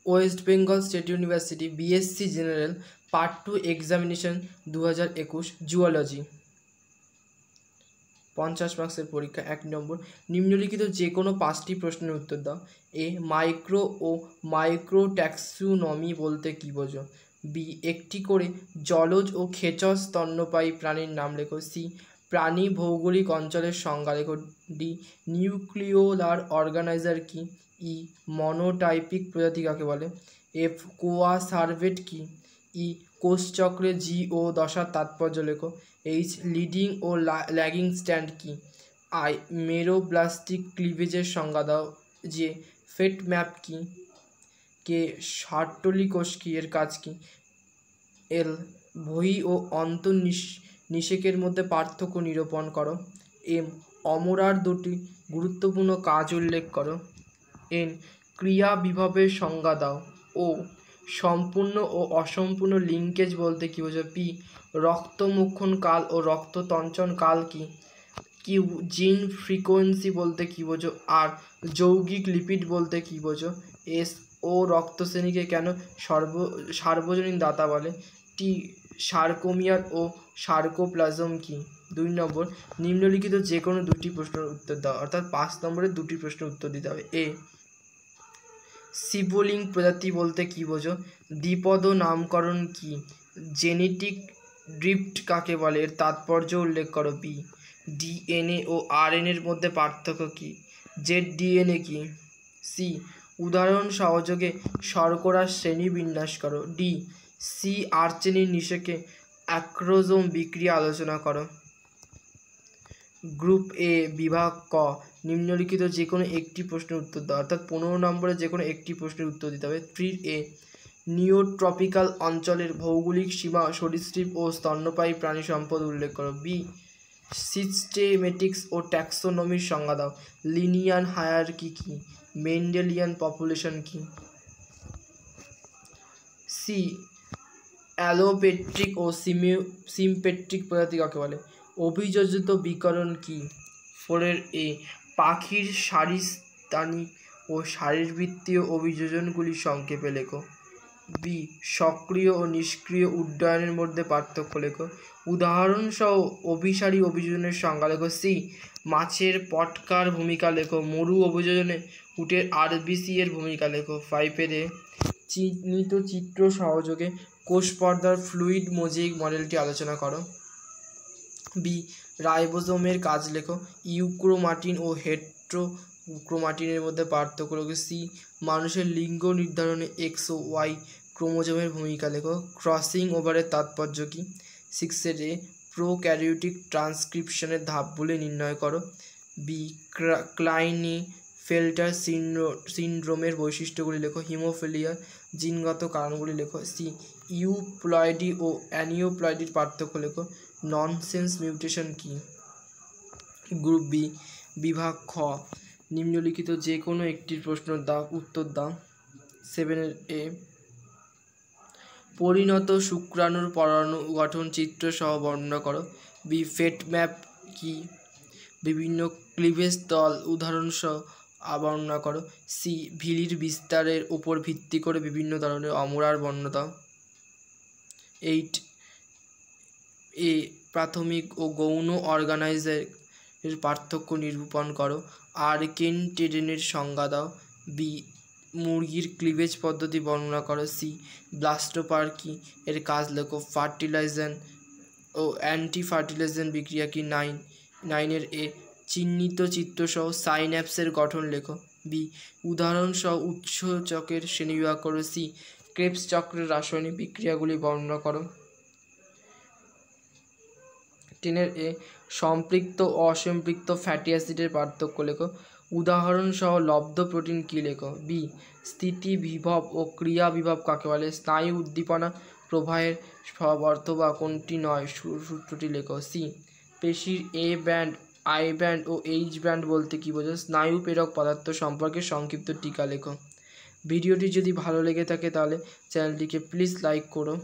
West Bengal state university BSc general part 2 examination 2021 zoology 50 মার্কসের পরীক্ষা। 1 নম্বর, নিম্নলিখিত যে কোনো 5টি প্রশ্নের উত্তর দাও। এ, মাইক্রো ও মাইক্রো ট্যাক্সোনমি বলতে কী বোঝো? বি, একটি করে জলজ ও খেচর স্তন্যপায়ী প্রাণীর নাম লেখো। সি, প্রাণী ভৌগোলিক অঞ্চলের সংজ্ঞা লেখো। ডি, নিউক্লিওলার অর্গানাইজার কি? ই, মনোটাইপিক প্রজাতি কাকে বলে? এফ, কোয়াসার্ভেট কি? ই, কোষচক্রে জি ও দশার তাৎপর্য লেখো। এইচ, লিডিং ও ল্যাগিং স্ট্যান্ড কি? আই, মেরোব্লাস্টিক ক্লিভেজের সংজ্ঞা দাও। যে, ফেট ম্যাপ কি? কে, হার্টলি কোষ কি, এর কাজ কি? এল, বহি ও অন্তর্নিষেকের মধ্যে পার্থক্য নিরূপণ করো। এম, অমরার দুটি গুরুত্বপূর্ণ কাজ উল্লেখ করো। এন, ক্রিয়া বিভবের সংজ্ঞা দাও। ও, সম্পূর্ণ ও অসম্পূর্ণ লিঙ্কেজ বলতে কী বোঝো? পি, রক্তমোক্ষণ কাল ও রক্ততঞ্চন কাল কি? কিউ, জিন ফ্রিকোয়েন্সি বলতে কী বোঝো? আর, যৌগিক লিপিড বলতে কী বোঝো? এস, ও রক্তশ্রেণীকে কেন সার্বজনীন দাতা বলে? টি, সার্কোমিয়ার ও সার্কোপ্লাজম কি? 2 নম্বর, নিম্নলিখিত যে কোনো 2টি প্রশ্নের উত্তর দাও, অর্থাৎ 5 নম্বরের 2টি প্রশ্নের উত্তর দিতে হবে। এ, শিবলিং প্রজাতি বলতে কী বোঝো? দ্বিপদ নামকরণ কি? জেনেটিক ড্রিফট কাকে বলে? এর তাৎপর্য উল্লেখ করো। বি, ডিএনএ ও আরএনএর মধ্যে পার্থক্য কি? জেড ডিএনএ কি? সি, উদাহরণ সহযোগে শর্করার শ্রেণী বিন্যাস করো। ডি, সি আর্চেনির নিষেকে অ্যাক্রোজোম বিক্রিয়া আলোচনা করো। গ্রুপ এ, বিভাগ ক, নিম্নলিখিত যে কোনো একটি প্রশ্নের উত্তর দাও, অর্থাৎ 15 নম্বরে যে কোনো একটি প্রশ্নের উত্তর দিতে হবে। 3 এ, নিওট্রপিক্যাল অঞ্চলের ভৌগোলিক সীমা সরীসৃপ ও স্তন্যপায়ী প্রাণী সম্পদ উল্লেখ করো। বি, সিস্টেমেটিক্স ও ট্যাক্সোনমির সংজ্ঞা দাও। লিনিয়ার হায়ারার্কি কি? মেন্ডেলিয়ান পপুলেশন কি? সি, অ্যালোপেট্রিক ও সিম্পেট্রিক প্রজাতি কাকে বলে? অভিযোজিত বিকরণ কি? 4 এ, পাখির শারীরস্থানিক ও শারীরবৃত্তীয় অভিযোজনগুলি সংক্ষেপে লেখো। বি, সক্রিয় ও নিষ্ক্রিয় উড্ডয়নের মধ্যে পার্থক্য লেখো। উদাহরণসহ অভিসারী অভিযোজনের সংজ্ঞা লেখো। সি, মাছের পটকার ভূমিকা লেখো। মরু অভিযোজনে উটের আরবিসি এর ভূমিকা লেখো। 5 এ, চিহ্নিত চিত্র সহযোগে কোষ পর্দার ফ্লুইড মোজাইক মডেলটি আলোচনা করো। বি, রাইবোজোমের কাজ লেখো। ইউক্রোমাটিন ও হেট্রোক্রোমাটিনের মধ্যে পার্থক্য লেখো। সি, মানুষের লিঙ্গ নির্ধারণে এক্স ও ওয়াই ক্রোমোজোমের ভূমিকা লেখো। ক্রসিং ওভারের তাৎপর্য কী? 6 এ, প্রোক্যারিওটিক ট্রান্সক্রিপশনের ধাপগুলি নির্ণয় করো। বি, ক্লাইনেফেল্টার সিনড্রোমের বৈশিষ্ট্যগুলি লেখো। হিমোফিলিয়ার জিনগত কারণগুলি লেখো। সি, ইউপ্লয়েডি ও অ্যানিওপ্লয়েডির পার্থক্য লেখো। ননসেন্স মিউটেশন কি? গ্রুপ বি, বিভাগ খ, নিম্নলিখিত যে কোনো একটির প্রশ্নের উত্তর দাও। 7 এ, পরিণত শুক্রাণুর পরমাণু গঠন চিত্র সহ বর্ণনা করো। বি, ফেট ম্যাপ কি? বিভিন্ন ক্লিভেজ তল উদাহরণ সহ বর্ণনা করো। সি, ভিলির বিস্তারের উপর ভিত্তি করে বিভিন্ন ধরনের অমরার বর্ণনা দাও। 8 এ, প্রাথমিক ও গৌণ অর্গানাইজারের পার্থক্য নিরূপণ করো। আর্কেনটেডনের সংজ্ঞা দাও। বি, মুরগির ক্লিভেজ পদ্ধতি বর্ণনা করো। সি, ব্লাস্টোপার কি? এর কাজ লেখো। ফার্টিলাইজেশন ও অ্যান্টি ফার্টিলাইজেশন বিক্রিয়া কি? 9 এ, চিহ্নিত চিত্রসহ সাইন্যাপসের গঠন লেখো। বি, উদাহরণসহ উৎসেচকের শ্রেণীবিভাগ করো। সি, ক্রেবস চক্রের রাসায়নিক বিক্রিয়াগুলি বর্ণনা করো। 10 এ, সম্পৃক্ত ও অসম্পৃক্ত ফ্যাটি অ্যাসিডের পার্থক্য লেখো। উদাহরণসহ লব্ধ প্রোটিন কী লেখো। বি, স্থিতি বিভব ও ক্রিয়া বিভব কাকে বলে? স্নায়ু উদ্দীপনা প্রবাহের সব অথবা কোনটি নয়, সূত্রটি লেখো। সি, পেশির এ ব্যান্ড, আই ব্যান্ড ও এইচ ব্যান্ড বলতে কী বোঝো? স্নায়ু প্রেরক পদার্থ সম্পর্কে সংক্ষিপ্ত টিকা লেখো। ভিডিওটি যদি ভালো লেগে থাকে তাহলে চ্যানেলটিকে প্লিজ লাইক করো।